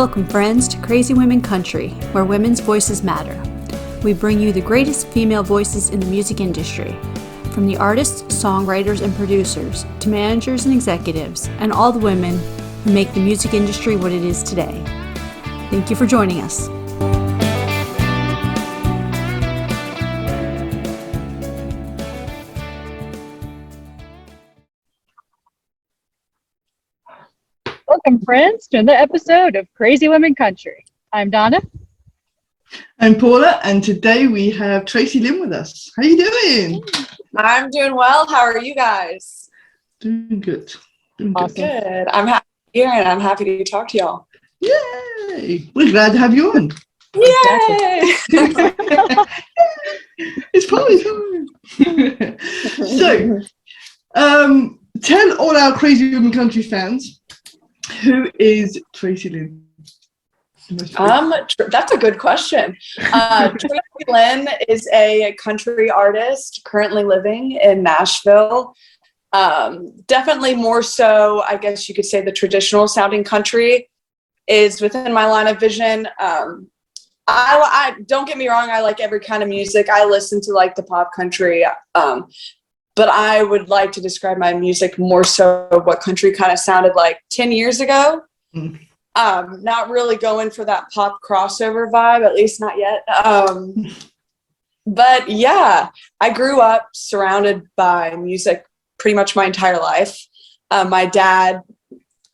Welcome, friends, to Crazy Women Country, where women's voices matter. We bring you the greatest female voices in the music industry, from the artists, songwriters, and producers, to managers and executives, and all the women who make the music industry what it is today. Thank you for joining us. Welcome, friends, to another episode of Crazy Women Country. I'm Donna. I'm Paula, and today we have Tracie Lynn with us. How are you doing? I'm doing well. How are you guys? Doing good. Awesome. Good. I'm happy here, and I'm happy to talk to y'all. Yay! We're glad to have you on. Yay! It's party time. So, tell all our Crazy Women Country fans, who is Tracie Lynn? That's a good question. Tracie Lynn is a country artist currently living in Nashville. Definitely more so, I guess you could say, the traditional sounding country is within my line of vision. I don't get me wrong, I like every kind of music. I listen to like the pop country, but I would like to describe my music more so what country kind of sounded like 10 years ago. Not really going for that pop crossover vibe, at least not yet. But yeah, I grew up surrounded by music pretty much my entire life. My dad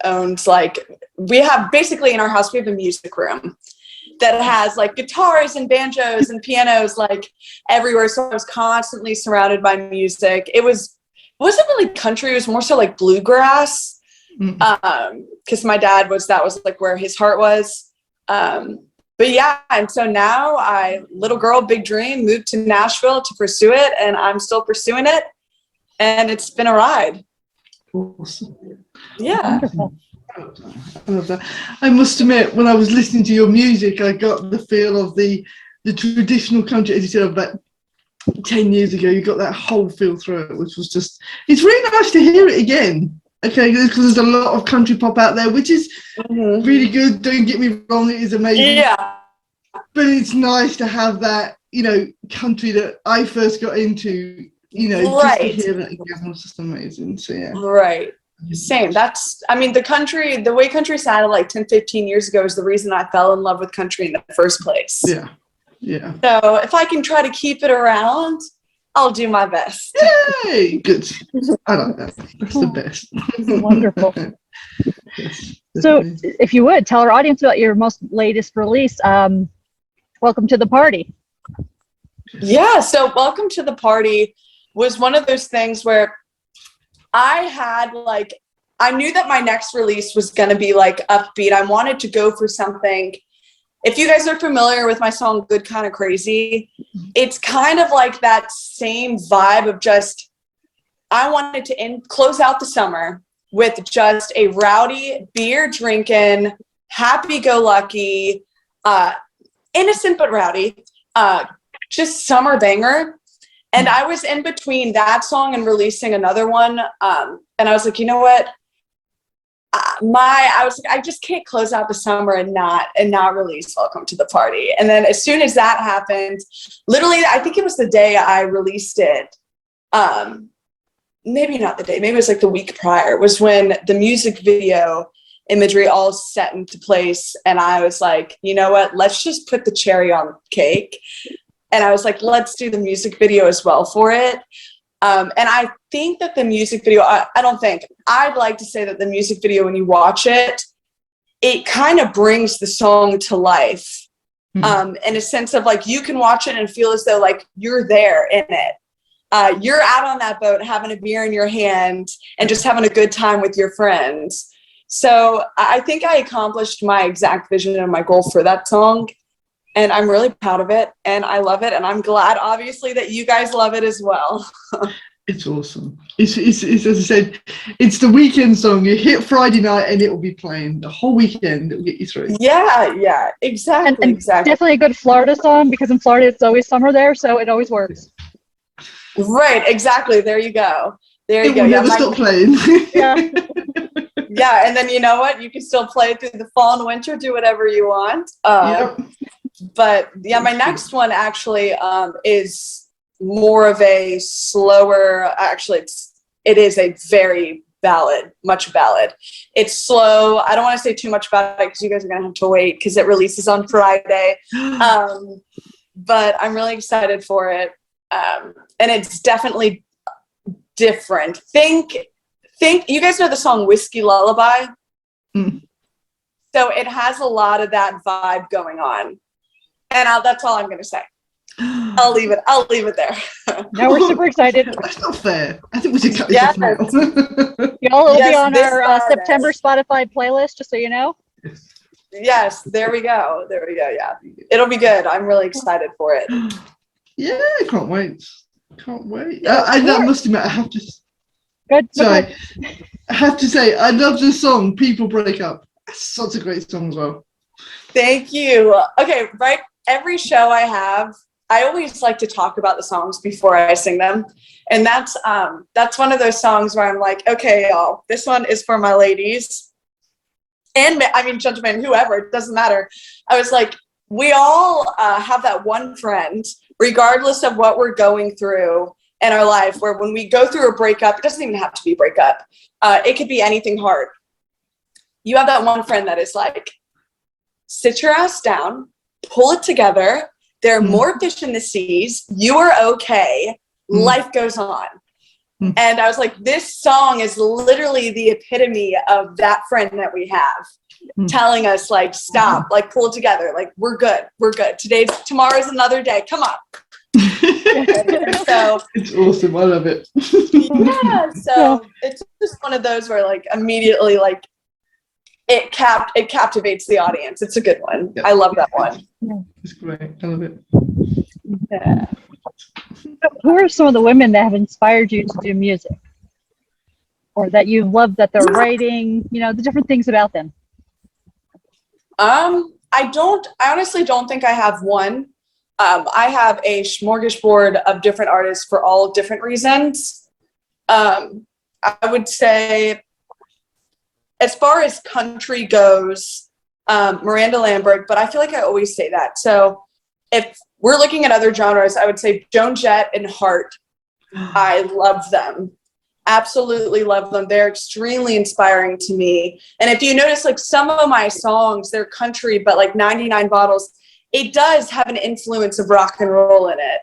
owns we have basically in our house, we have a music room that has like guitars and banjos and pianos like everywhere. So I was constantly surrounded by music. It wasn't really country. It was more so like bluegrass. Because my dad that was like where his heart was. But yeah, and so now little girl, big dream, moved to Nashville to pursue it, and I'm still pursuing it, and it's been a ride. Awesome. Yeah. Wonderful. I love that. I must admit, when I was listening to your music, I got the feel of the traditional country, as you said, about 10 years ago. You got that whole feel through it, which was just, it's really nice to hear it again. Okay, because there's a lot of country pop out there, which is really good. Don't get me wrong, it is amazing. Yeah. But it's nice to have that, country that I first got into, Right. just to hear that again was just amazing. So yeah. Right. Same. The way country sounded like 10, 15 years ago is the reason I fell in love with country in the first place. Yeah. Yeah. So if I can try to keep it around, I'll do my best. Yay! Good. I like that. That's the best. Wonderful. Yes, So, definitely. if you would, tell our audience about your most latest release, Welcome to the Party. Yeah, so Welcome to the Party was one of those things where I knew that my next release was going to be like upbeat. I wanted to go for something. If you guys are familiar with my song Good Kinda Crazy, it's kind of like that same vibe of just, I wanted to close out the summer with just a rowdy, beer drinking, happy-go-lucky, innocent but rowdy, just summer banger. And I was in between that song and releasing another one. And I was like, you know what? I just can't close out the summer and not release Welcome to the Party. And then as soon as that happened, literally, I think it was the day I released it. Maybe not the day, maybe it was like the week prior, was when the music video imagery all set into place. And I was like, you know what, let's just put the cherry on the cake. And I was like, let's do the music video as well for it. And I think that the music video, I'd like to say that the music video, when you watch it, it kind of brings the song to life. In a sense of like, you can watch it and feel as though like you're there in it. You're out on that boat having a beer in your hand and just having a good time with your friends. So I think I accomplished my exact vision and my goal for that song. And I'm really proud of it, and I love it, and I'm glad, obviously, that you guys love it as well. It's awesome. It's as I said, it's the weekend song. You hit Friday night, and it will be playing the whole weekend. It will get you through. Yeah, exactly, And exactly. Definitely a good Florida song, because in Florida it's always summer there, so it always works. Right, exactly. There you go. It will never stop playing. Yeah. Yeah, and then you know what? You can still play it through the fall and winter, do whatever you want. Yep. But yeah, my next one actually is more of a slower, actually it is a very ballad, much ballad. It's slow. I don't want to say too much about it because you guys are going to have to wait because it releases on Friday. But I'm really excited for it. And it's definitely different. Think you guys know the song Whiskey Lullaby? Mm. So it has a lot of that vibe going on. And that's all I'm going to say. I'll leave it there. Now we're super excited. That's not fair. I think we should cut this off now. Y'all will be Yes, on this our Friday. September Spotify playoff, just so you know. Yes, there we go. Yeah, it'll be good. I'm really excited for it. Yeah, can't wait. Yeah, I must admit, I have to. Good. Sorry, I have to say, I love the song "People Break Up." It's such a great song as well. Thank you. Okay, right. Every show I have, I always like to talk about the songs before I sing them, and that's one of those songs where I'm like, okay, y'all, this one is for my ladies, and I mean, gentlemen, whoever, it doesn't matter. I was like, we all have that one friend, regardless of what we're going through in our life, where when we go through a breakup, it doesn't even have to be a breakup. It could be anything hard. You have that one friend that is like, sit your ass down, pull it together. There are more fish in the seas. You are okay. Life goes on. And I was like, this song is literally the epitome of that friend that we have, telling us like, stop, like pull it together. Like, we're good. Tomorrow's another day. Come on. So it's awesome. I love it. Yeah. So it's just one of those where like immediately like it captivates the audience. It's a good one. Yeah. I love that one. It's great. I love it. Yeah. Who are some of the women that have inspired you to do music, or that you love that they're writing? You know, the different things about them. I honestly don't think I have one. I have a smorgasbord of different artists for all different reasons. I would say, as far as country goes, Miranda Lambert, but I feel like I always say that. So if we're looking at other genres, I would say Joan Jett and Heart. I love them. Absolutely love them. They're extremely inspiring to me. And if you notice, like some of my songs, they're country, but like 99 Bottles, it does have an influence of rock and roll in it.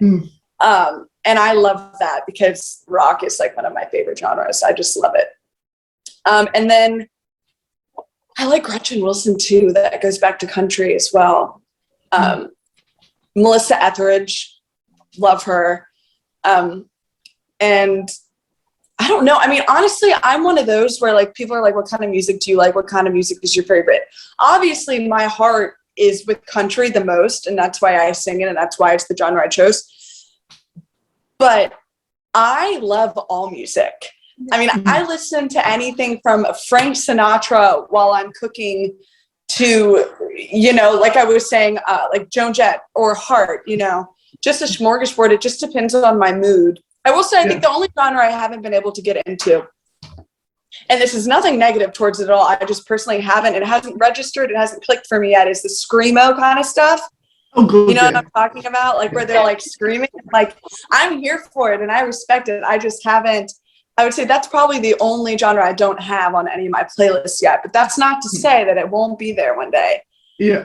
And I love that because rock is like one of my favorite genres. I just love it. And then I like Gretchen Wilson too. That goes back to country as well. Melissa Etheridge, love her. And I don't know. I mean, honestly, I'm one of those where like people are like, what kind of music do you like? What kind of music is your favorite? Obviously, my heart is with country the most, and that's why I sing it, and that's why it's the genre I chose. But I love all music. I mean, I listen to anything from Frank Sinatra while I'm cooking to, you know, like I was saying, like Joan Jett or Heart, you know, just a smorgasbord. It just depends on my mood. I will say, I think the only genre I haven't been able to get into, and this is nothing negative towards it at all, I just personally haven't, it hasn't registered, it hasn't clicked for me yet, is the screamo kind of stuff. Oh, good. You know what I'm talking about? Like where they're like screaming, like I'm here for it and I respect it. I just haven't, I would say that's probably the only genre I don't have on any of my playlists yet, but that's not to say that it won't be there one day. Yeah.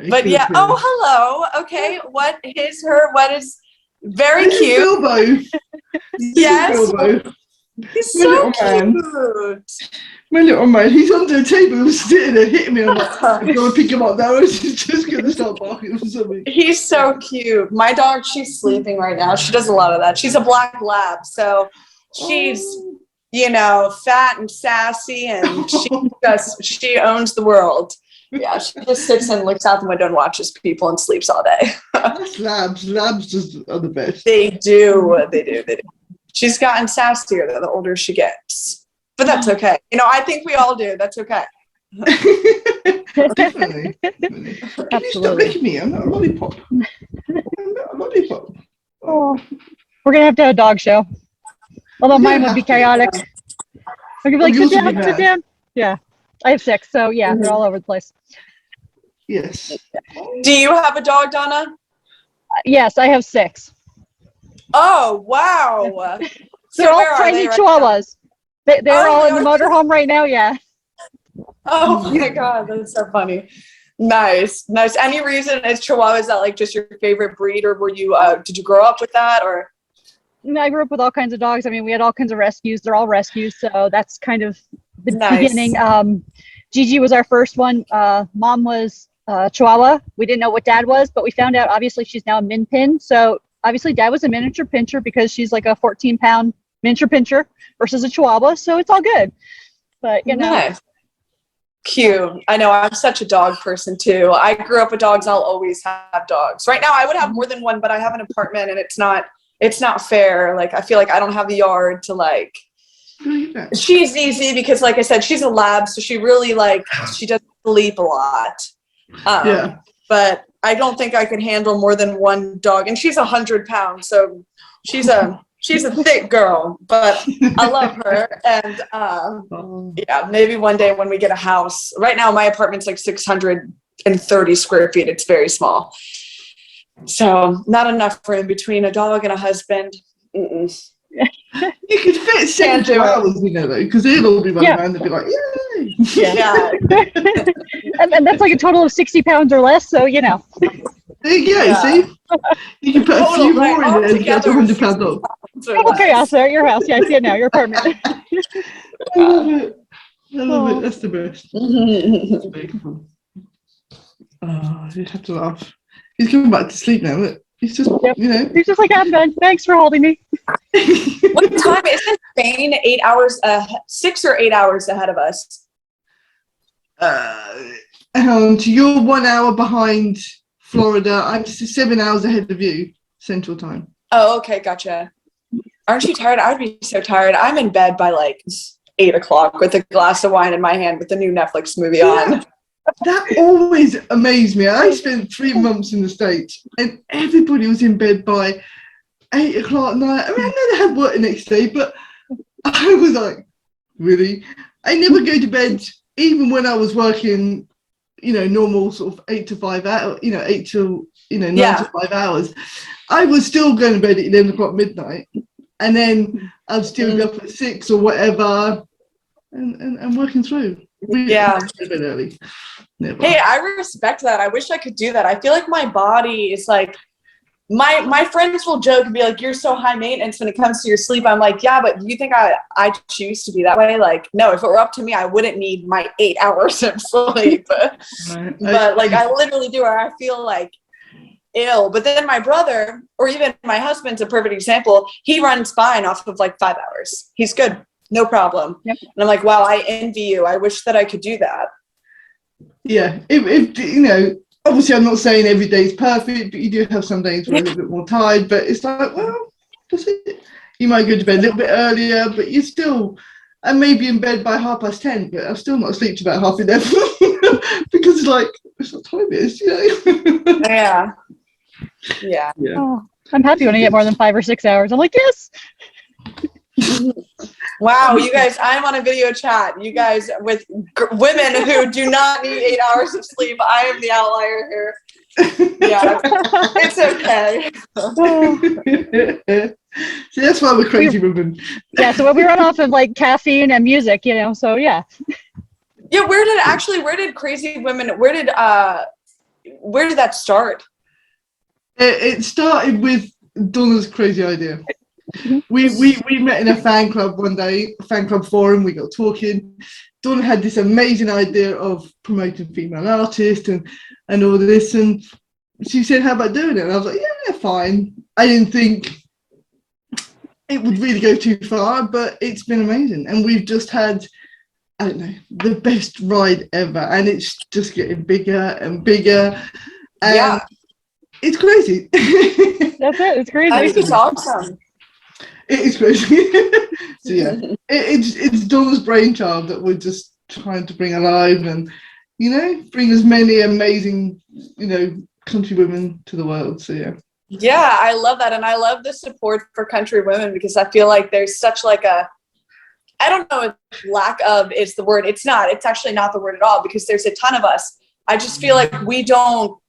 But yeah, oh, hello. Okay. What is very cute. Bilbo. Yes. Bilbo. He's My so little man. cute. My little man, he's under the table, he was sitting there hitting me. I'm like, I'm going to pick him up now. He's just going to start barking or something. He's so cute. My dog, she's sleeping right now. She does a lot of that. She's a black lab, so she's, you know, fat and sassy, and she owns the world. Yeah, she just sits and looks out the window and watches people and sleeps all day. Labs just are the best. They do. She's gotten sassier the older she gets. But that's okay. You know, I think we all do. That's okay. Definitely. Can you stop licking me? I'm not a lollipop. Oh. We're going to have a dog show. Although mine would be chaotic. We're going to be like, sit down. Yeah. I have 6, so yeah, they're all over the place. Yes. Do you have a dog, Donna? Yes, I have 6. Oh, wow. They're So all where are tiny they right chihuahuas. They're Oh, all they in the are motorhome right now, yeah. Oh my God, that's so funny. Nice. Any reason is Chihuahua, is that like just your favorite breed, or were you did you grow up with that, or? I grew up with all kinds of dogs. I mean, we had all kinds of rescues. They're all rescues, so that's kind of the Nice. beginning. Gigi was our first one. Mom was Chihuahua. We didn't know what Dad was, but we found out obviously she's now a Min Pin. So obviously Dad was a miniature pinscher because she's like a 14-pound miniature pinscher versus a Chihuahua. So it's all good. But Nice. Cute. I know, I'm such a dog person too. I grew up with dogs. I'll always have dogs. Right now I would have more than one, but I have an apartment and it's not fair. Like, I feel like I don't have the yard to like. She's easy because, like I said, she's a lab, so she really she doesn't sleep a lot. Yeah. But I don't think I could handle more than one dog, and she's 100 pounds, so she's a thick girl. But I love her, and yeah, maybe one day when we get a house. Right now, my apartment's like 630 square feet. It's very small, so not enough room between a dog and a husband. Mm-mm. You could fit 72 hours, you know, though, because they'll all be running around and be like, yay! yeah. and that's like a total of 60 pounds or less, so you know. There you go, see? You can put a few more in there and get to 100 pounds off. Total chaos there at your house. Yeah, I see it now, your apartment. I love it. I love it. That's the best. That's beautiful. Oh, you have to laugh. He's coming back to sleep now, look. He's just, you know. He's just like, I'm done. Thanks for holding me. What time is it? Spain 8 hours, 6 or 8 hours ahead of us. And you're 1 hour behind Florida. I'm 7 hours ahead of you, Central Time. Oh, okay, gotcha. Aren't you tired? I would be so tired. I'm in bed by like 8 o'clock with a glass of wine in my hand with the new Netflix movie on. That always amazed me. I spent 3 months in the States and everybody was in bed by 8 o'clock at night. I mean, I know they had work the next day, but I was like, really? I never go to bed, even when I was working, you know, normal sort of 8 to 5 hours, you know, 8 to, you know, 9 to 5 hours. I was still going to bed at 11 o'clock midnight. And then I'd still be up at 6 or whatever and working through. Yeah. A bit early. Never. Hey, I respect that. I wish I could do that. I feel like my body is like, my friends will joke and be like, you're so high maintenance when it comes to your sleep. I'm like, yeah, but do you think I choose to be that way? Like, no, if it were up to me, I wouldn't need my 8 hours of sleep. Right. But like, I literally do, or I feel like ill. But then my brother, or even my husband's a perfect example. He runs fine off of like 5 hours. He's good. No problem. Yep. And I'm like, wow, I envy you. I wish that I could do that. Yeah, if you know, obviously I'm not saying every day is perfect, but you do have some days where you're a little bit more tired, but it's like, well, that's it. You might go to bed a little bit earlier, but you're still, I may be in bed by 10:30, but I'm still not asleep till about 11:30 because it's like, it's what time it is, you know? Yeah. Oh, I'm happy when I get more than 5 or 6 hours. I'm like, yes. Wow, you guys, I'm on a video chat. You guys with women who do not need 8 hours of sleep. I am the outlier here. Yeah, it's okay. See, that's why we're crazy women. Yeah, so we run off of like caffeine and music, you know, so yeah. Yeah, where did Crazy Women, where did that start? It started with Donna's crazy idea. We met in a fan club one day, a fan club forum. We got talking. Donna had this amazing idea of promoting female artists and all this, and she said, "How about doing it?" And I was like, "Yeah, fine." I didn't think it would really go too far, but it's been amazing, and we've just had, I don't know, the best ride ever, and it's just getting bigger and bigger. And it's crazy. That's it. It's crazy. I think it's awesome. It is crazy. So yeah, it's Donna's brainchild that we're just trying to bring alive and, you know, bring as many amazing, you know, country women to the world. So yeah. Yeah, I love that. And I love the support for country women because I feel like there's such like a I don't know if lack of is the word. It's not. It's actually not the word at all, because there's a ton of us. I just feel like we don't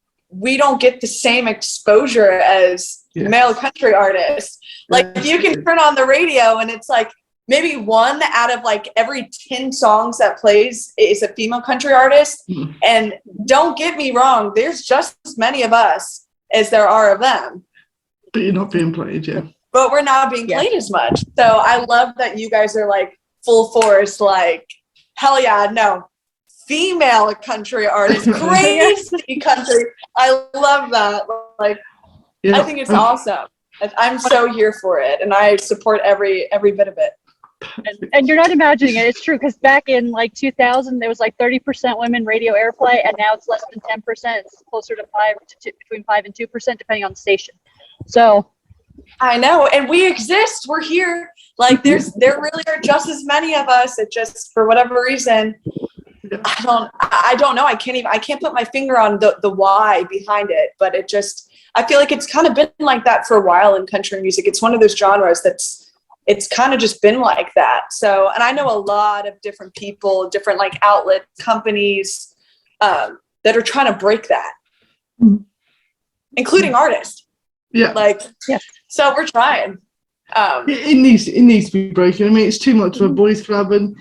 get the same exposure as male country artists. Like you can turn on the radio and it's like maybe 1 out of like every 10 songs that plays is a female country artist. And don't get me wrong, there's just as many of us as there are of them. But you're not being played, But we're not being played as much. So I love that you guys are like full force, like, hell yeah, no. Female country artists, crazy country. I love that. Like, I think it's awesome. I'm so here for it, and I support every bit of it. And you're not imagining it. It's true, because back in like 2000, there was like 30% women radio airplay, and now it's less than 10%. It's closer to between 5 and 2%, depending on the station. So I know, and we exist. We're here. Like, there really are just as many of us. It just, for whatever reason, I don't know. I can't put my finger on the why behind it, but it just, I feel like it's kind of been like that for a while in country music. It's one of those genres it's kind of just been like that. So, and I know a lot of different people, different like outlet companies that are trying to break that, including artists. So we're trying. It needs to be broken. I mean, it's too much of a boys' club, and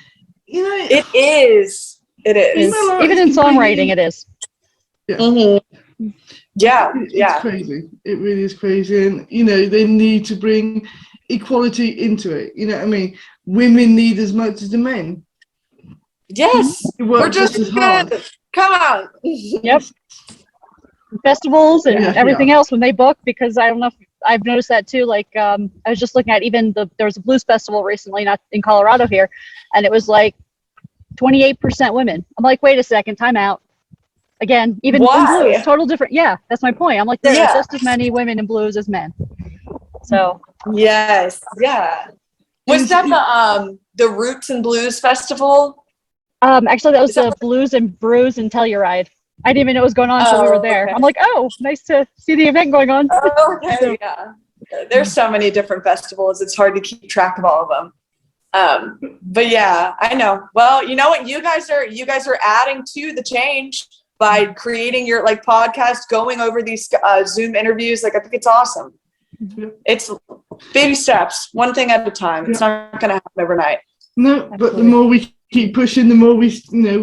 you know, it is. Even in songwriting, it is. It's crazy. It really is crazy, and you know, they need to bring equality into it. You know what I mean? Women need as much as the men. Yes, we're just as hard. Come on. Yep. Festivals and everything else when they book, because I don't know if I've noticed that too. Like I was just looking at there was a blues festival recently, not in Colorado here, and it was like 28% women. I'm like, wait a second, time out. Again, even in blues, total different. Yeah, that's my point. I'm like, there are just as many women in blues as men. So yes, was that the Roots and Blues Festival? Actually, that was the Blues and Brews and Telluride. I didn't even know what was going on until we were there. Okay. I'm like, oh, nice to see the event going on. Oh, okay, yeah. There's so many different festivals. It's hard to keep track of all of them. But yeah, I know. Well, you know what? You guys are adding to the change by creating your like podcast, going over these Zoom interviews. Like, I think it's awesome. It's baby steps, one thing at a time. It's not going to happen overnight. No, but the more we keep pushing, the more we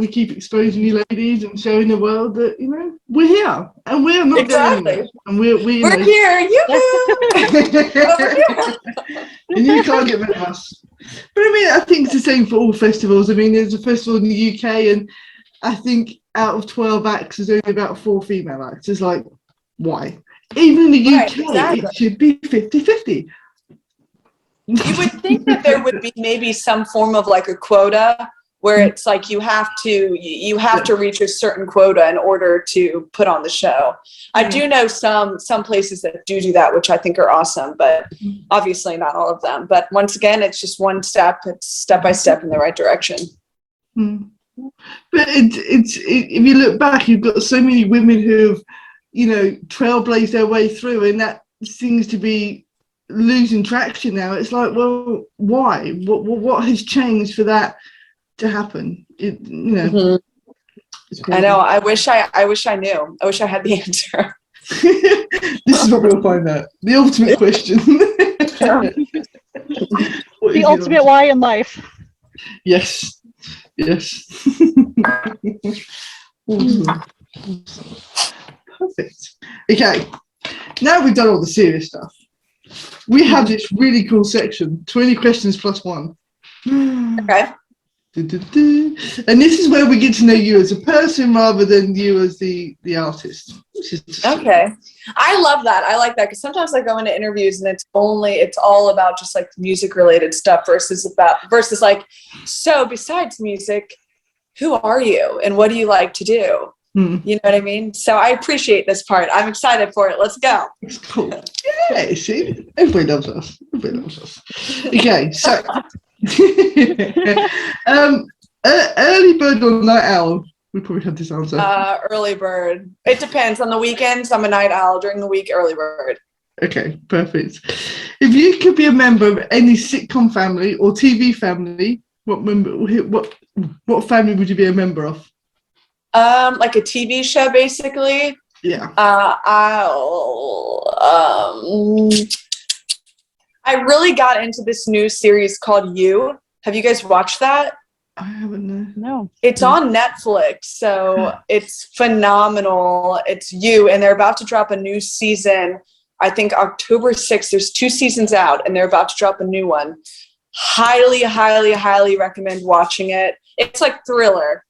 keep exposing you ladies and showing the world that, you know, we're here and we're not going anywhere. And we're here, and you can't get rid of us. But I mean, I think it's the same for all festivals. I mean, there's a festival in the UK, and I think out of 12 acts, there's only about 4 female acts. It's like, why? Even in the UK, it should be 50-50. You would think that there would be maybe some form of like a quota where it's like you have to reach a certain quota in order to put on the show. I do know some places that do that, which I think are awesome, but obviously not all of them. But once again, it's just one step. It's step by step in the right direction. But it's if you look back, you've got so many women who have, you know, trailblazed their way through, and that seems to be losing traction now. It's like, well, why? What has changed for that to happen? You know. I know. I wish I knew. I wish I had the answer. This is what we'll find out. The ultimate question. The ultimate why in life. Yes. Awesome. Perfect. Okay. Now we've done all the serious stuff. We have this really cool section, 20 questions plus one. Okay. And this is where we get to know you as a person rather than you as the artist. Okay. I love that. I like that, because sometimes I go into interviews and it's all about just like music related stuff versus like, so besides music, who are you and what do you like to do? You know what I mean? So I appreciate this part. I'm excited for it. Let's go. It's cool. Yeah, see? Everybody loves us. Okay, so early bird or night owl? We probably had this answer. Early bird. It depends. On the weekends, I'm a night owl. During the week, early bird. Okay, perfect. If you could be a member of any sitcom family or TV family, What family would you be a member of? Like a TV show, basically. Yeah. I really got into this new series called You. Have you guys watched that? I haven't know. No. It's on Netflix, so it's phenomenal. It's You, and they're about to drop a new season. I think October 6th. There's 2 seasons out, and they're about to drop a new one. Highly, highly, highly recommend watching it. It's like thriller,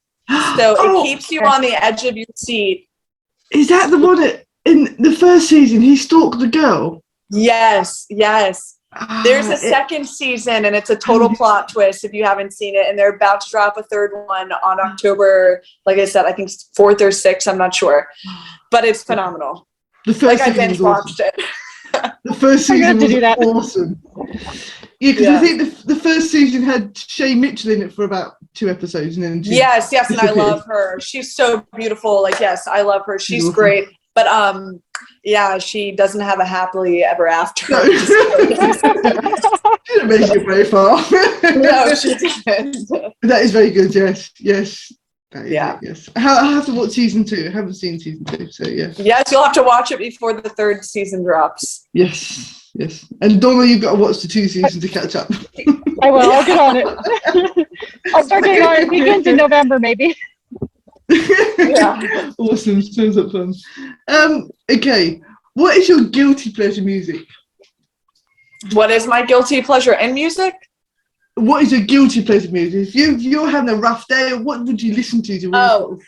so it keeps you on the edge of your seat. Is that the one that in the first season he stalked the girl? Yes. There's a second season, and it's a total plot twist if you haven't seen it. And they're about to drop a 3rd one on October, like I said, I think 4th or 6th. I'm not sure, but it's phenomenal. The first season I binge watched it. The first season was that. awesome. Yeah, because I think the first season had Shay Mitchell in it for about 2 episodes, and then yes, and I love her. She's so beautiful. Like, yes, I love her. She's awesome. great. But yeah, she doesn't have a happily ever after. No. She didn't make it very far. No, she didn't. That is very good. Yes. Yeah. Yes. I have to watch season 2. I haven't seen season 2, so yeah. Yes, you'll have to watch it before the 3rd season drops. Yes. And Donna, you've got to watch the 2 seasons to catch up. I will. I'll get on it. I'll start getting on it weekends in November, maybe. Yeah. Awesome. Sounds like fun. Okay. What is your guilty pleasure music? What is my guilty pleasure in music? What is your guilty pleasure music? If you're having a rough day, what would you listen to really sort of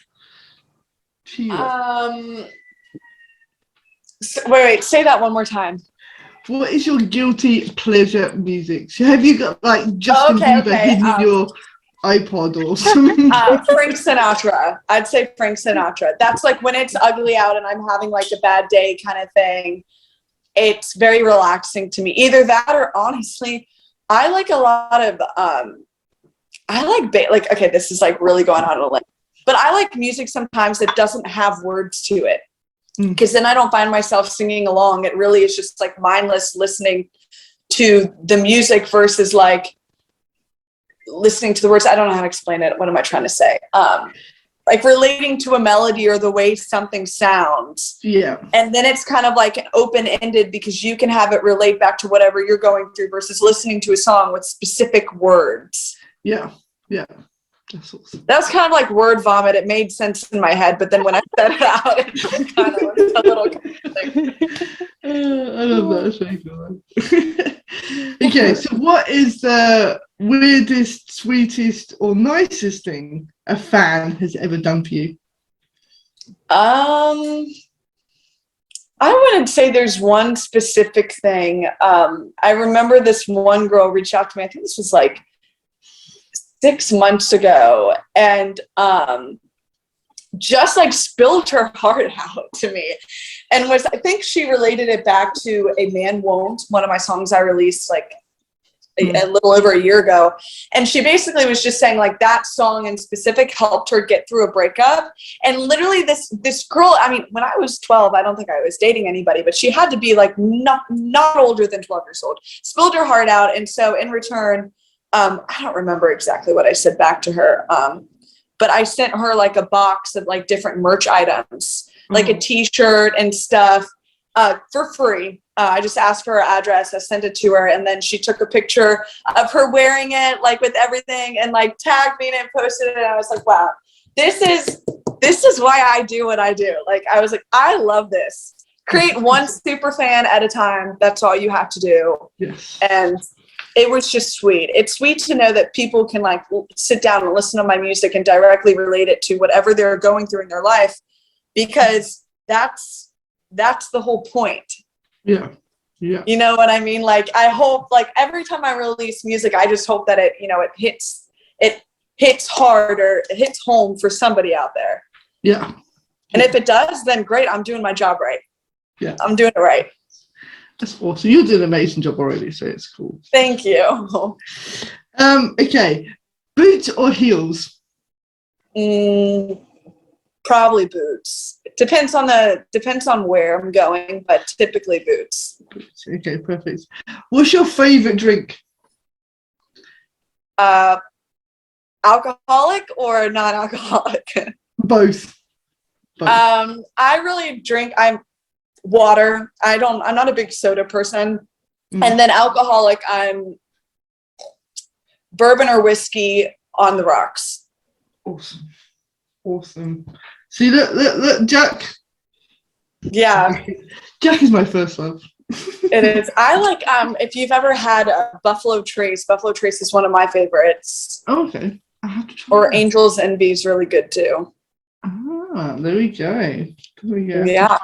cheer up? Wait, say that one more time. What is your guilty pleasure music? So have you got like Justin Bieber hidden in your iPod or something? Frank Sinatra. I'd say Frank Sinatra. That's like when it's ugly out and I'm having like a bad day kind of thing. It's very relaxing to me. Either that or honestly, I like a lot of okay, this is like really going on a limb. But I like music sometimes that doesn't have words to it. Because then I don't find myself singing along. It really is just like mindless listening to the music versus like listening to the words. I don't know how to explain it. What am I trying to say? Like relating to a melody or the way something sounds. Yeah. And then it's kind of like an open-ended because you can have it relate back to whatever you're going through versus listening to a song with specific words. Yeah. That's awesome. That was kind of like word vomit. It made sense in my head, but then when I said it out, it kind of was a little confusing. I love that. That's very cool. Okay, so what is the weirdest, sweetest, or nicest thing a fan has ever done for you? I wouldn't say there's one specific thing. I remember this one girl reached out to me. I think this was like 6 months ago, and just like spilled her heart out to me, and I think she related it back to A Man Won't, one of my songs I released like a little over a year ago. And she basically was just saying like that song in specific helped her get through a breakup. And literally this girl, I mean, when I was 12, I don't think I was dating anybody, but she had to be like not older than 12 years old, spilled her heart out. And so in return, I don't remember exactly what I said back to her. But I sent her like a box of like different merch items, like a t-shirt and stuff, for free. I just asked for her address. I sent it to her, and then she took a picture of her wearing it, like with everything, and like tagged me in it and posted it. And I was like, wow, this is why I do what I do. Like, I was like, I love this. Create one super fan at a time. That's all you have to do. Yes. And it was just sweet. It's sweet to know that people can like sit down and listen to my music and directly relate it to whatever they're going through in their life, because that's the whole point. Yeah. You know what I mean? Like, I hope, like, every time I release music, I just hope that it hits hard, or it hits home for somebody out there. Yeah. And if it does, then great. I'm doing my job right. Yeah. I'm doing it right. That's awesome. You're doing an amazing job already, so it's cool. Thank you. Okay. Boots or heels? Probably boots. It depends on where I'm going, but typically boots. Okay, perfect. What's your favorite drink? alcoholic or non-alcoholic? Both. I really drink. I'm water. I'm not a big soda person. And then alcoholic, I'm bourbon or whiskey on the rocks. Awesome. See, look, Jack. Yeah. Jack is my first love. It is. I like, if you've ever had Buffalo Trace is one of my favorites. Oh, okay. I have to try Or that. Angel's Envy is really good too. Ah, there we go. Yeah.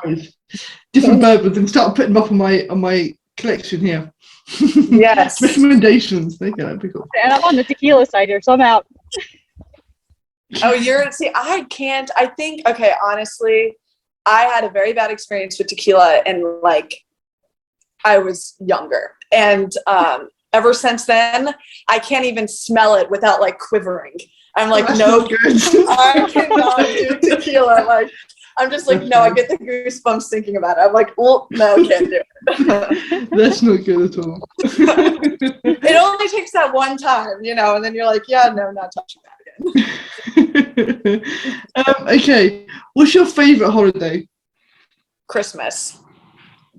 Different bourbons and start putting them up on my collection here. Yes. Recommendations. There you go. That'd be cool. And I'm on the tequila side here, so I'm out. Oh, I can't. I think, okay, honestly, I had a very bad experience with tequila and like I was younger. And ever since then, I can't even smell it without like quivering. I'm like, That's no, not good. I cannot do tequila. Like, I'm just like, no, I get the goosebumps thinking about it. I'm like, well, no, I can't do it. That's not good at all. It only takes that one time, and then you're like, yeah, no, not touching that again. Okay, what's your favorite holiday? Christmas.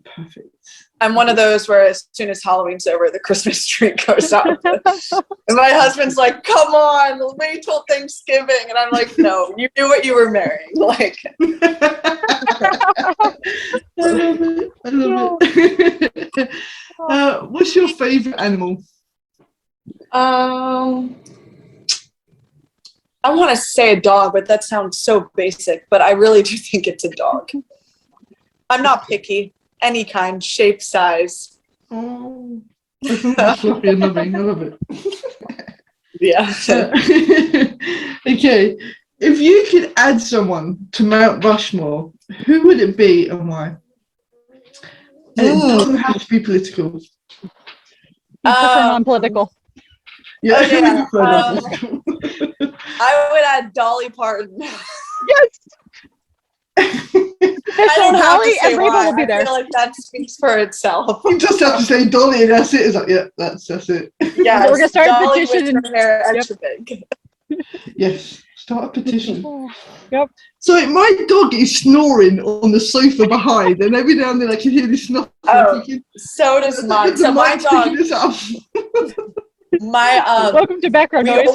Perfect. I'm one of those where as soon as Halloween's over, the Christmas tree goes up. And my husband's like, come on, wait till Thanksgiving. And I'm like, no, you knew what you were marrying. Like, I love it. What's your favorite animal? I want to say a dog, but that sounds so basic, but I really do think it's a dog. I'm not picky. Any kind, shape, size. Oh, that's fluffy and loving. I love it. Yeah. Okay, if you could add someone to Mount Rushmore, who would it be and why? And it doesn't have to be political. I prefer non-political. Yeah, Okay, we prefer non-political. I would add Dolly Parton. Yes. I don't have to say everybody why. will be there. I feel like that speaks for itself. You just have to say Dolly and that's it. It's like, yeah, that's it. Yeah, We're gonna start a Dolly petition. with her hair extra big. Yes, start a petition. Yep. So my dog is snoring on the sofa behind, and every now and then I can hear this snoring. Oh, so does mine. So my dog, Welcome to background noise.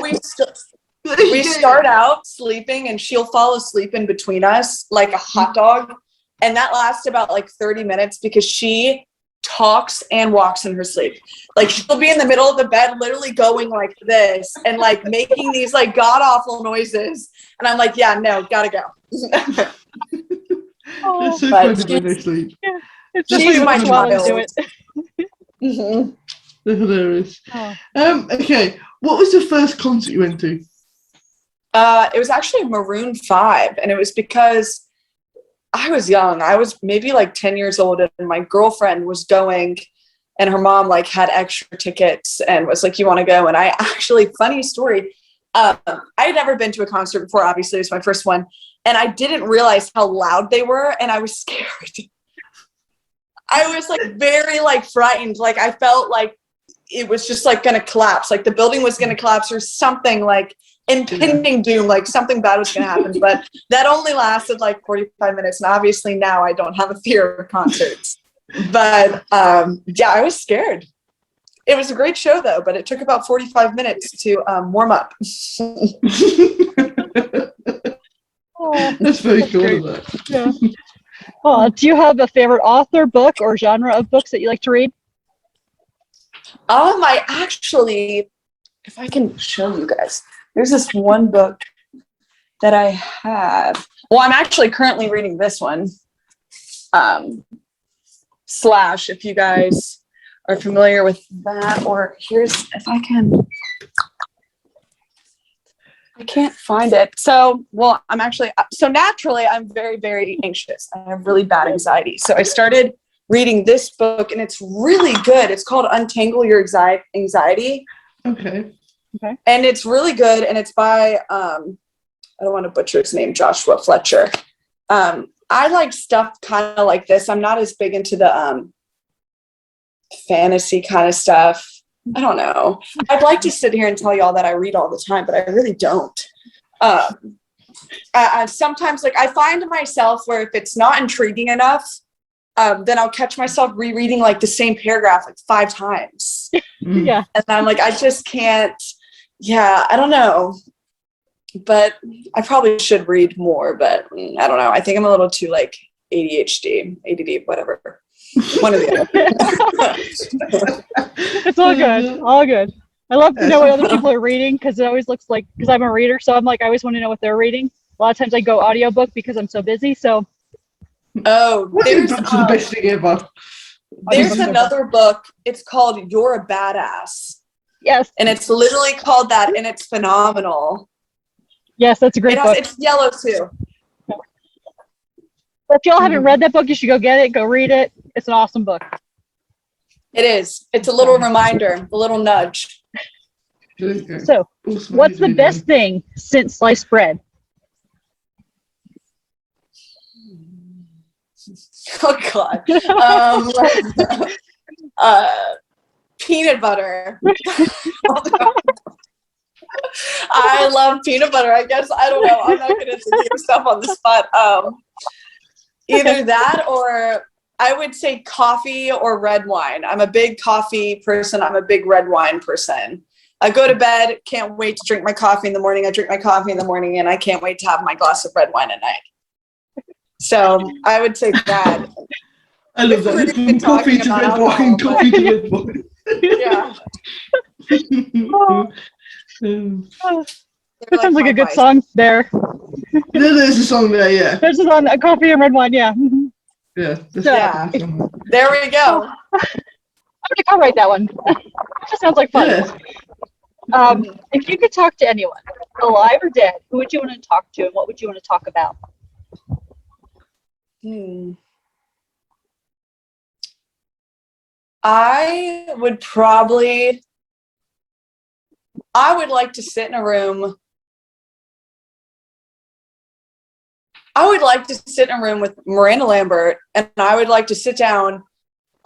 we start out sleeping and she'll fall asleep in between us like a hot dog. And that lasts about like 30 minutes because she talks and walks in her sleep. Like she'll be in the middle of the bed, literally going like this and like making these like god awful noises. And I'm like, yeah, no, gotta go. It's so funny when they sleep. Yeah, it's She's just my my child. Do child. it. Mm-hmm. They're hilarious. Oh. Okay, what was the first concert you went to? It was actually Maroon 5, and it was because I was young. I was maybe like 10 years old, and my girlfriend was going, and her mom like had extra tickets and was like, you want to go? And I actually, funny story, I had never been to a concert before. Obviously, it was my first one, and I didn't realize how loud they were, and I was scared. I was like very like frightened. Like I felt like it was just like going to collapse. Like the building was going to collapse or something, like impending doom, like something bad was going to happen. But that only lasted like 45 minutes. And obviously now I don't have a fear of concerts. But yeah, I was scared. It was a great show though, but it took about 45 minutes to warm up. That's very cool. That. Yeah. Do you have a favorite author, book, or genre of books that you like to read? I actually, if I can show you guys, there's this one book that I have. Well, I'm actually currently reading this one. Slash, if you guys are familiar with that, or here's, if I can, I can't find it. So, well, I'm actually, so naturally, I'm very, very anxious. I have really bad anxiety. So I started reading this book, and it's really good. It's called Untangle Your Anxiety. Okay. And it's really good, and it's by, I don't want to butcher his name, Joshua Fletcher. I like stuff kind of like this. I'm not as big into the fantasy kind of stuff. I don't know. I'd like to sit here and tell y'all that I read all the time, but I really don't. I sometimes, like, I find myself where if it's not intriguing enough, then I'll catch myself rereading like the same paragraph like 5 times. Yeah. And I'm like, I just can't. Yeah, I don't know. But I probably should read more, but I don't know. I think I'm a little too like ADHD, ADD, whatever. One or the other. It's all good. All good. I love to know what other people are reading because it always looks like, because I'm a reader, so I'm like, I always want to know what they're reading. A lot of times I go audiobook because I'm so busy. So There's the best thing ever. There's another book. It's called You're a Badass. Yes. And it's literally called that, and it's phenomenal. Yes, that's a great book. It's yellow too. If y'all haven't read that book, you should go get it, go read it. It's an awesome book. It is. It's a little reminder, a little nudge. So, what's the best thing since sliced bread? Oh God. Peanut butter. I love peanut butter. I guess I don't know. I'm not gonna give stuff on the spot. Either that or I would say coffee or red wine. I'm a big coffee person. I'm a big red wine person. I go to bed, can't wait to drink my coffee in the morning. I drink my coffee in the morning, and I can't wait to have my glass of red wine at night. So I would say that. I love that. From coffee to red wine, coffee to red wine. Yeah. That sounds like a good song there. There's a song there, yeah. There's a song, coffee and red wine, yeah. Yeah. Yeah. There we go. I'm gonna copyright that one. That sounds like fun. Yeah. If you could talk to anyone, alive or dead, who would you want to talk to, and what would you want to talk about? I would like to sit in a room. I would like to sit in a room with Miranda Lambert, and I would like to sit down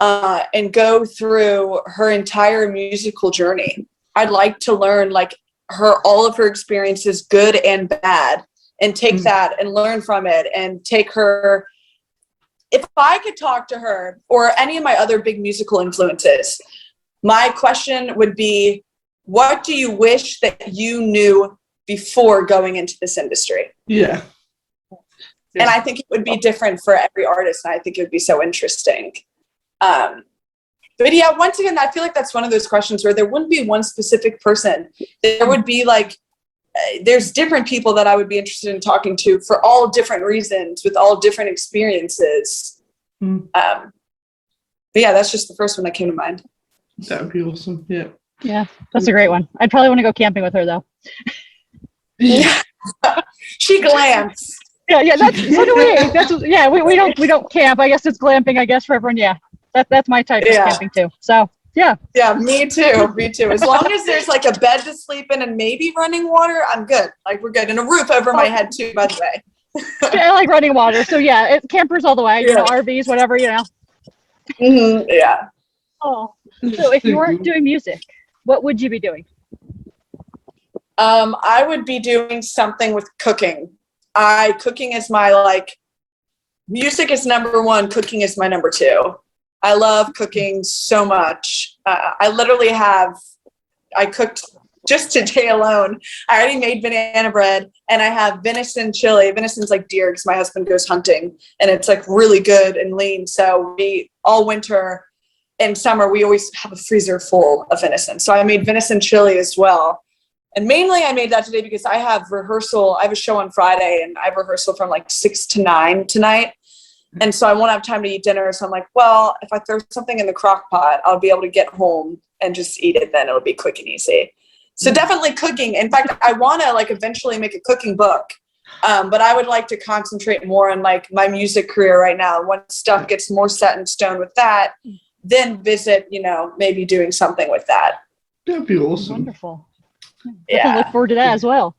and go through her entire musical journey. I'd like to learn like all of her experiences, good and bad, and take that and learn from it and take her. If I could talk to her or any of my other big musical influences, my question would be, what do you wish that you knew before going into this industry? Yeah. And I think it would be different for every artist, and I think it would be so interesting. But yeah, once again, I feel like that's one of those questions where there wouldn't be one specific person. There would be like, there's different people that I would be interested in talking to for all different reasons, with all different experiences. But yeah, that's just the first one that came to mind. That would be awesome. Yeah. Yeah, that's a great one. I'd probably want to go camping with her though. Yeah. She glams. Yeah, so do we. We don't camp. I guess it's glamping, I guess, for everyone. Yeah. That's my type of camping too. So yeah. Yeah, me too. Me too. As long as there's like a bed to sleep in and maybe running water, I'm good. Like we're good. And a roof over my head too, by the way. Yeah, I like running water. So yeah, campers all the way, you know, RVs, whatever, you know. Yeah. Oh. So if you weren't doing music, what would you be doing? I would be doing something with cooking. Cooking is my music is number one, cooking is my number two. I love cooking so much. I cooked just today alone. I already made banana bread, and I have venison chili. Venison's like deer because my husband goes hunting, and it's like really good and lean. So all winter and summer, we always have a freezer full of venison. So I made venison chili as well. And mainly I made that today because I have rehearsal. I have a show on Friday, and I have rehearsal from like 6 to 9 tonight. And so I won't have time to eat dinner. So I'm like, well, if I throw something in the crock pot, I'll be able to get home and just eat it. Then it'll be quick and easy. So definitely cooking. In fact, I want to eventually make a cooking book. But I would like to concentrate more on my music career right now. Once stuff gets more set in stone with that, then visit, maybe doing something with that. That'd be awesome. Wonderful. Yeah. Look forward to that as well.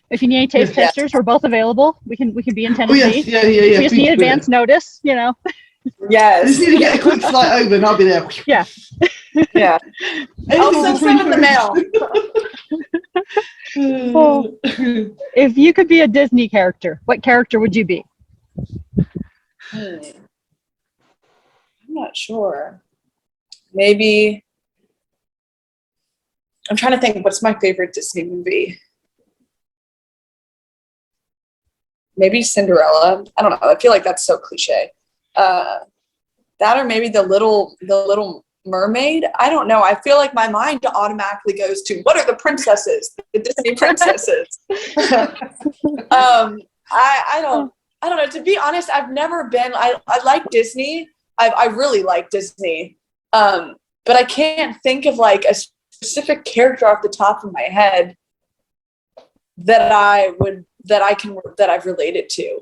If you need any taste testers, we're both available. We can be in Tennessee. Yeah. We just need advance notice, I Yes. just need to get a quick flight over and I'll be there. Yeah. Yeah. I'll Anything send some in the mail. Oh. If you could be a Disney character, what character would you be? I'm not sure. Maybe I'm trying to think what's my favorite Disney movie. Maybe Cinderella. I don't know. I feel like that's so cliche. That or maybe the little Mermaid. I don't know. I feel like my mind automatically goes to what are the princesses? The Disney princesses. I don't know. To be honest, I've never been. I like Disney. I really like Disney. But I can't think of like a specific character off the top of my head that I've related to.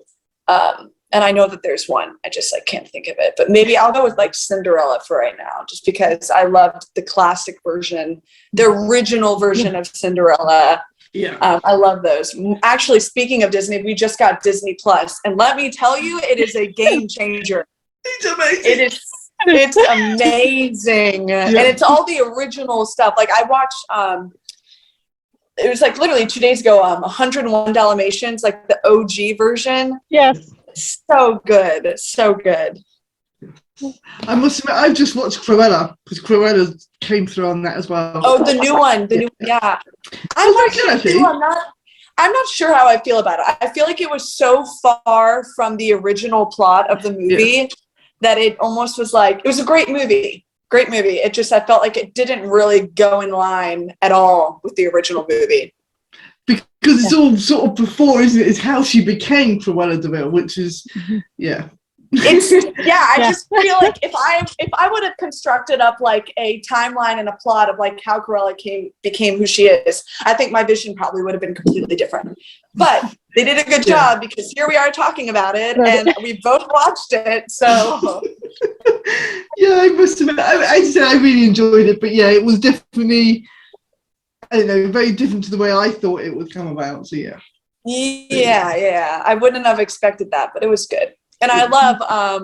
And I know that there's one. I just can't think of it. But maybe I'll go with like Cinderella for right now, just because I loved the classic version, the original version of Cinderella. Yeah. I love those. Actually, speaking of Disney, we just got Disney Plus, and let me tell you, it is a game changer. It's amazing. It's amazing. Yeah. And it's all the original stuff. Like I watched it was like literally 2 days ago, 101 Dalmatians, like the OG version. Yes. So good. So good. I must admit, I've just watched Cruella, because Cruella came through on that as well. Oh, the new one. Yeah. I'm not sure how I feel about it. I feel like it was so far from the original plot of the movie that it almost was like, it was a great movie. Great movie. It just, I felt like it didn't really go in line at all with the original movie. Because it's all sort of before, isn't it? It's how she became Cruella de Vil, which is, I just feel like if I would have constructed up like a timeline and a plot of like how Cruella became who she is, I think my vision probably would have been completely different. But they did a good job, because here we are talking about it, and we both watched it. So yeah, I must admit, I really enjoyed it, but yeah, it was definitely, I don't know, very different to the way I thought it would come about. So yeah. I wouldn't have expected that, but it was good. And I love I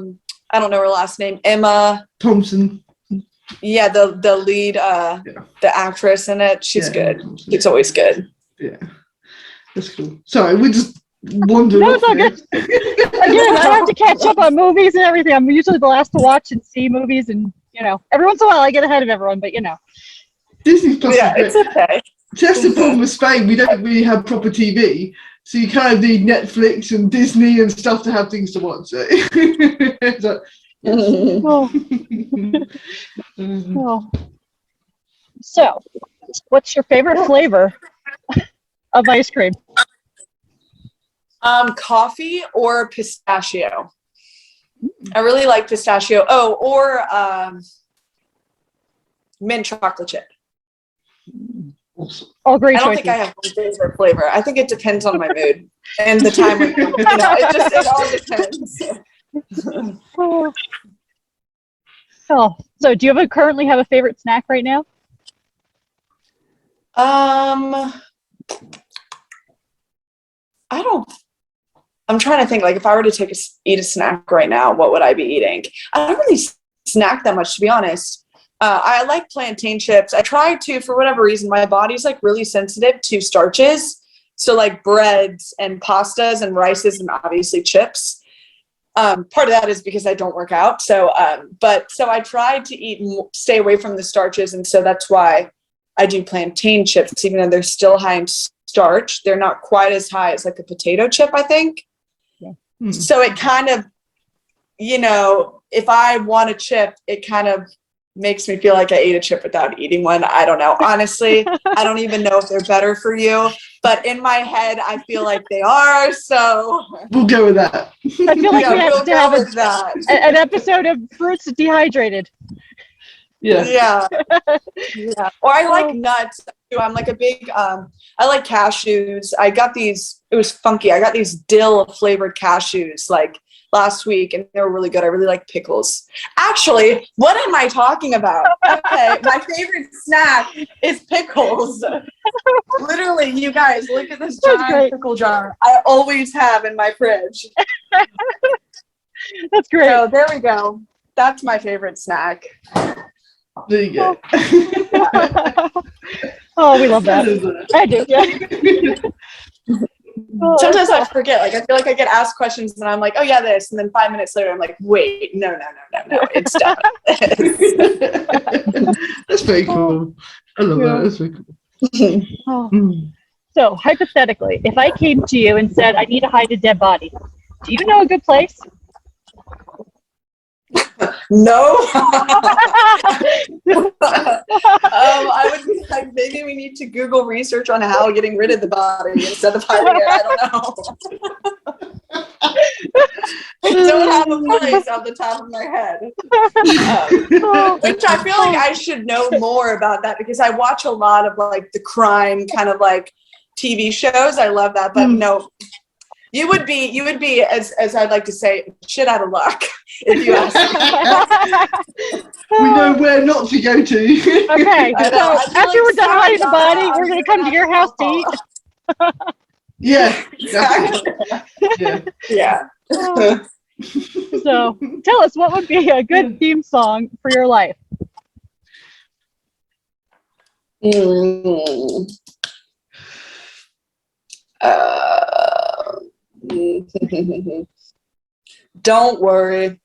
don't know her last name, Emma Thompson. Yeah, the lead the actress in it, she's good. It's always good. Yeah, that's cool. Sorry, we just wandered. No, it's all good. Again, I have to catch up on movies and everything. I'm usually the last to watch and see movies, and every once in a while I get ahead of everyone, but Disney Plus. Yeah, it's okay. That's the problem with Spain. We don't really have proper TV, so you kind of need Netflix and Disney and stuff to have things to watch. So, what's your favorite flavor of ice cream? Coffee or pistachio. I really like pistachio. Oh, or mint chocolate chip. Awesome. All great I don't choices. think I have one favorite flavor. I think it depends on my mood and the time. It all depends. So do you currently have a favorite snack right now? I'm trying to think, like, if I were to eat a snack right now, what would I be eating? I don't really snack that much, to be honest. I like plantain chips. I try to, for whatever reason, my body's like really sensitive to starches. So like breads and pastas and rices and obviously chips. Part of that is because I don't work out. So I tried to stay away from the starches. And so that's why I do plantain chips, even though they're still high in starch. They're not quite as high as like a potato chip, I think. Yeah. So it kind of, if I want a chip, it kind of makes me feel like I ate a chip without eating one. I don't know. Honestly, I don't even know if they're better for you, but in my head, I feel like they are. So we'll go with that. I feel like we have to have an episode of Fruits Dehydrated. Yeah. Or I like nuts too. I'm like a big, I like cashews. I got these, it was funky. I got these dill flavored cashews like last week, and they were really good. I really like pickles. Actually, what am I talking about? Okay, my favorite snack is pickles. Literally, you guys, look at this giant pickle jar I always have in my fridge. That's great. So there we go. That's my favorite snack. There you go. Oh, we love that. I do, yeah. Oh, Sometimes I that's forget. Like I feel like I get asked questions and I'm like, oh yeah, this, and then 5 minutes later I'm like, wait, no, it's definitely this. That's very cool. I love that. That's very cool. Oh. So, hypothetically, if I came to you and said, I need to hide a dead body, do you know a good place? No. I would be like, maybe we need to Google research on how getting rid of the body instead of hiding it. I don't know. I don't have a place off the top of my head. Which I feel like I should know more about that because I watch a lot of like the crime kind of like TV shows. I love that, but no. You would be as I'd like to say, shit out of luck if you ask me. We know where not to go to. Okay, so after we're done hiding the body, we're going to come to your house to eat. Yeah. Exactly. Yeah. So tell us, what would be a good theme song for your life? Don't worry,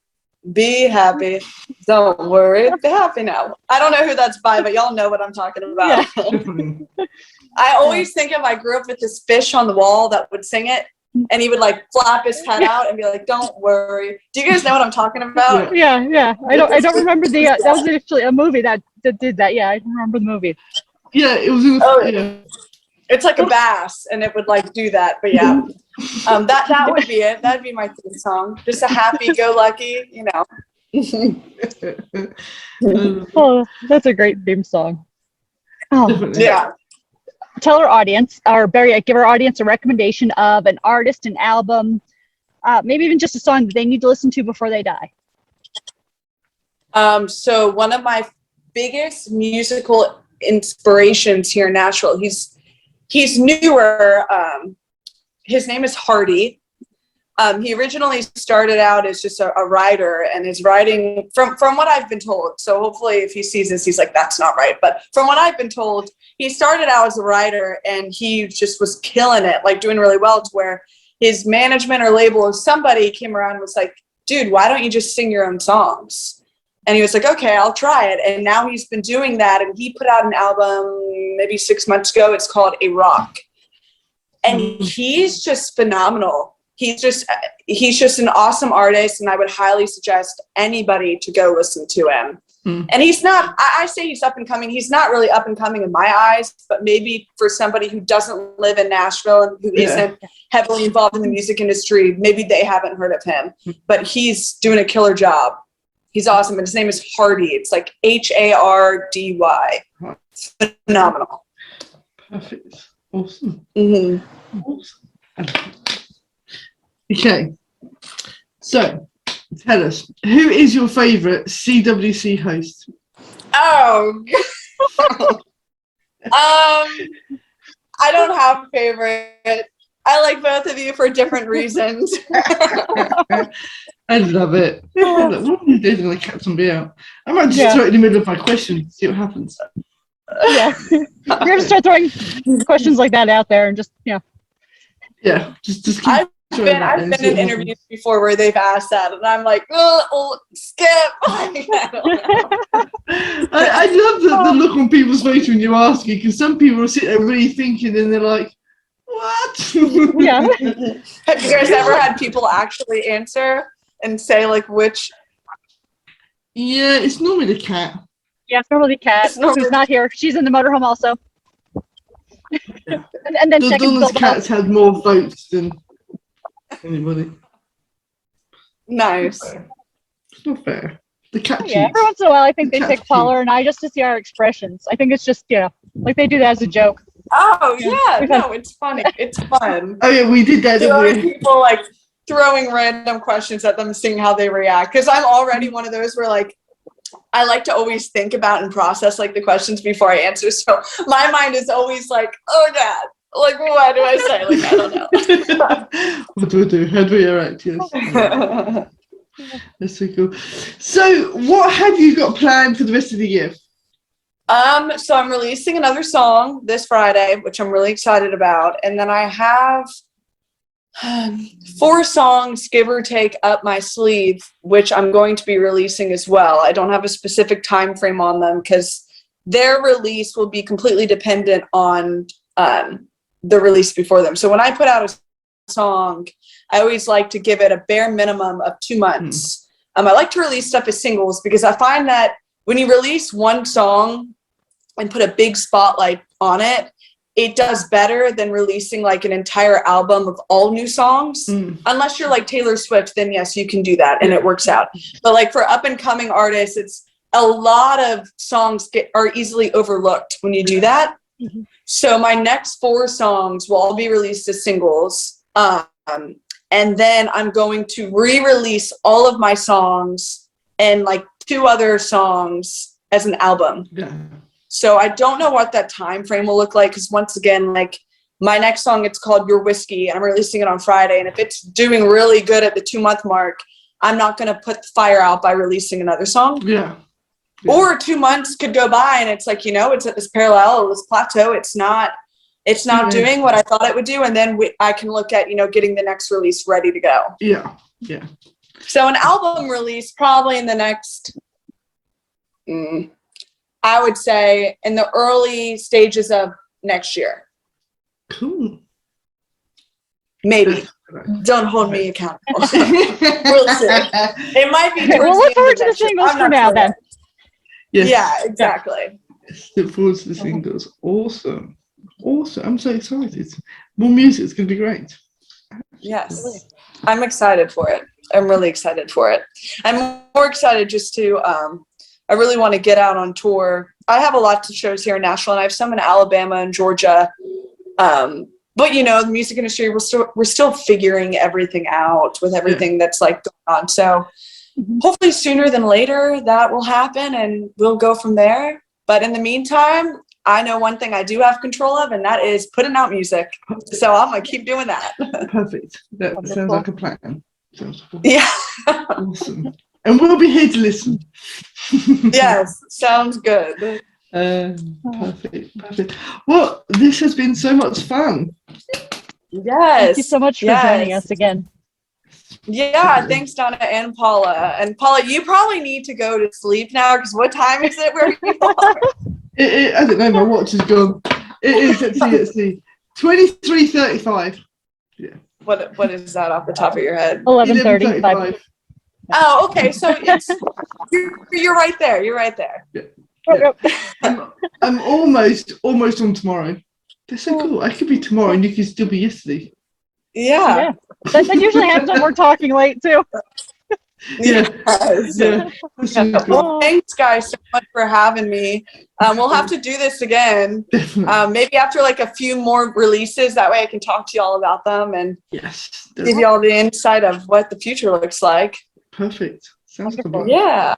be happy. Don't worry, be happy now. I don't know who that's by, but y'all know what I'm talking about. Yeah. I always think of, I grew up with this fish on the wall that would sing it, and he would like flap his head out and be like, "Don't worry." Do you guys know what I'm talking about? Yeah. I don't remember the. That was actually a movie that did that. Yeah, I remember the movie. Yeah, it was. Yeah. It's like a bass, and it would like do that. But yeah, that would be it. That'd be my theme song. Just a happy-go-lucky, you know. Oh, that's a great theme song. Oh, Yeah. tell our audience, or give our audience a recommendation of an artist, an album, maybe even just a song that they need to listen to before they die. So one of my biggest musical inspirations here in Nashville, he's newer. His name is Hardy. He originally started out as just a writer, and his writing, from what I've been told, so hopefully if he sees this, he's like, that's not right. But from what I've been told, he started out as a writer, and he just was killing it, like doing really well, to where his management or label or somebody came around and was like, dude, why don't you just sing your own songs? And he was like, okay, I'll try it. And now he's been doing that, and he put out an album maybe 6 months ago. It's called A Rock. And he's just phenomenal. He's just an awesome artist, and I would highly suggest anybody to go listen to him. And he's not, I say he's up and coming. He's not really up and coming in my eyes, but maybe for somebody who doesn't live in Nashville and who isn't heavily involved in the music industry, maybe they haven't heard of him, but he's doing a killer job. He's awesome. And his name is Hardy. It's like Hardy. It's phenomenal. Perfect. Awesome. Mm-hmm. Okay. So, tell us, who is your favourite CWC host? Oh, I don't have a favorite. I like both of you for different reasons. I love it. What am I doing when I catch somebody out? I might just throw it in the middle of my question, see what happens. Yeah. You're going to start throwing questions like that out there and just, Yeah, just keep I've been in interviews before where they've asked that, and I'm like, oh skip. I love the look on people's face when you ask it, because some people will sit there really thinking, and they're like, what? Yeah. Have you guys ever had people actually answer and say like which? Yeah, it's normally the cat. Yeah, it's normally Kat, who's not here. She's in the motorhome also. Yeah. And then Donna's cats had more votes than anybody. Nice. It's not fair. The cat cheats. Yeah, every once in a while I think they pick Paula and I just to see our expressions. I think it's just, like they do that as a joke. Oh yeah, no, it's funny. It's fun. Oh yeah, we did that. Throwing people like throwing random questions at them, seeing how they react. Because I'm already one of those where like I like to always think about and process like the questions before I answer. So my mind is always like, oh God, like what do I say? Like I don't know. What do we do? How do we react? Yes. That's so cool. So what have you got planned for the rest of the year? So I'm releasing another song this Friday, which I'm really excited about. And then I have 4 songs, give or take, up my sleeve, which I'm going to be releasing as well. I don't have a specific time frame on them because their release will be completely dependent on the release before them. So when I put out a song, I always like to give it a bare minimum of 2 months. I like to release stuff as singles because I find that when you release one song and put a big spotlight on it, it does better than releasing like an entire album of all new songs. Unless you're like Taylor Swift, then yes, you can do that and it works out. But like for up and coming artists, it's a lot of songs are easily overlooked when you do that. So my next 4 songs will all be released as singles. And then I'm going to re-release all of my songs and like 2 other songs as an album. Yeah. So I don't know what that time frame will look like because once again, like my next song, it's called Your Whiskey, and I'm releasing it on Friday. And if it's doing really good at the 2-month mark, I'm not going to put the fire out by releasing another song. Yeah. Or 2 months could go by and it's like, it's at this parallel, this plateau. It's not doing what I thought it would do. And then I can look at, getting the next release ready to go. Yeah. Yeah. So an album release probably in the next, I would say in the early stages of next year. Cool. Maybe. Don't hold me accountable. We'll see. It might be. We'll look forward to the singles for now then. Yes. Yeah, exactly. Look forward to the singles. Awesome. I'm so excited. More music is going to be great. Yes. I'm excited for it. I'm really excited for it. I'm more excited just to, I really want to get out on tour. I have a lot of shows here in Nashville and I have some in Alabama and Georgia. But the music industry, we're still figuring everything out with everything that's like going on. So hopefully sooner than later that will happen and we'll go from there. But in the meantime, I know one thing I do have control of, and that is putting out music. So I'm going to keep doing that. Perfect. That sounds like a plan. Yeah. Awesome. And we'll be here to listen. Yes, sounds good. Perfect. Well, this has been so much fun. Yes. Thank you so much for joining us again. Yeah, thanks, Donna and Paula. And Paula, you probably need to go to sleep now because what time is it where you are? I don't know, my watch is gone. It is, let's see. 23:35. Yeah. What is that off the top of your head? 11:35. Oh, okay. So you're right there. You're right there. Yeah. I'm almost on tomorrow. That's so cool. I could be tomorrow and you could still be yesterday. Yeah. That usually happens when we're talking late too. Yeah. Well, thanks guys so much for having me. We'll have to do this again. Definitely. Maybe after like a few more releases. That way I can talk to you all about them and give you all the insight of what the future looks like. Perfect. Sounds good. Yeah.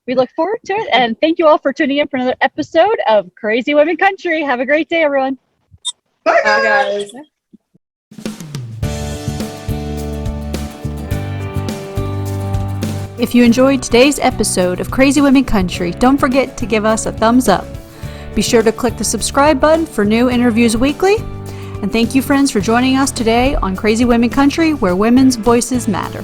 We look forward to it. And thank you all for tuning in for another episode of Crazy Women Country. Have a great day, everyone. Bye, guys. If you enjoyed today's episode of Crazy Women Country, don't forget to give us a thumbs up. Be sure to click the subscribe button for new interviews weekly. And thank you, friends, for joining us today on Crazy Women Country, where women's voices matter.